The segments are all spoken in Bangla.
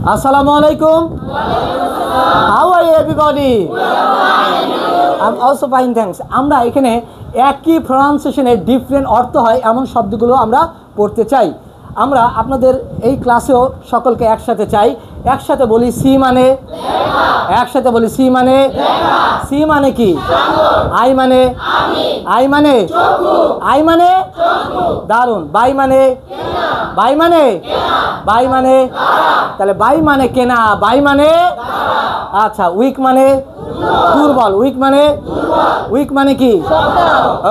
Assalamualaikum. How are you everybody? I'm also fine, thanks. আমরা এখানে একই প্রনাউন্সিয়েশনের ডিফারেন্ট অর্থ হয় এমন শব্দগুলো আমরা পড়তে চাই। আমরা আপনাদের এই ক্লাসেও সকলকে একসাথে চাই। একসাথে বলি সি মানে লেখা, একসাথে বলি সি মানে লেখা। সি মানে কি? আই মানে আমি, আই মানে চক্ষু, আই মানে চক্ষু। দারুন। বাই মানে কেনা, বাই মানে কেনা, বাই মানে দাঁড়া। তাহলে বাই মানে কেনা, বাই মানে দাঁড়া। আচ্ছা, উইক মানে দুর্বল, উইক মানে দুর্বল, উইক মানে কি?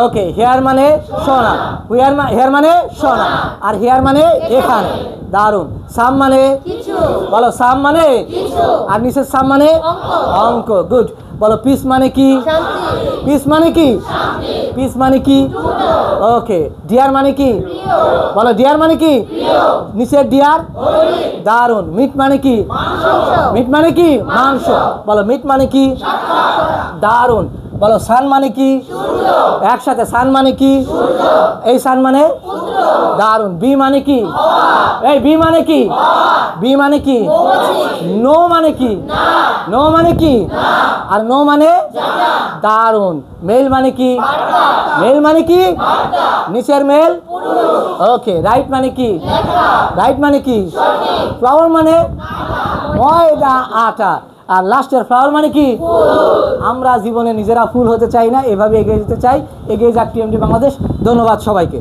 ওকে। হেয়ার মানে সোনা, হেয়ার মানে সোনা, আর হেয়ার মানে এখানে। দারুন। সাম মানে কিছু, বলো সাম মানে কিছু, আর নিচের সাম মানে অঙ্ক। গুড। বলো পিস মানে কি? পিস মানে কি? পিস মানে কি? ওকে। ডিয়ার মানে কি? বলো ডিয়ার মানে কি? নিচের ডিয়ার। দারুন। মিট মানে কি? মিট মানে কি? মাংস। বলো মিট মানে কি? দারুন। বলো সান মানে কি? একসাথে সান মানে কি? এই সান মানে দারুন। বি মানে কি? এই বি মানে কি? বি মানে কি? নো মানে কি? নো মানে কি? আর নো মানে দারুন। মেল মানে কি? মেল মানে কি? নিচের মেল। ওকে। রাইট মানে কি? রাইট মানে কি? ফ্লাওয়ার মানে ময়দা, আটা। আর লাস্টের ফ্লাওয়ার মানে কি? আমরা জীবনে নিজেরা ফুল হতে চাই না, এভাবে এগিয়ে যেতে চাই। এগিয়ে যাক টিএমডি বাংলাদেশ। ধন্যবাদ সবাইকে।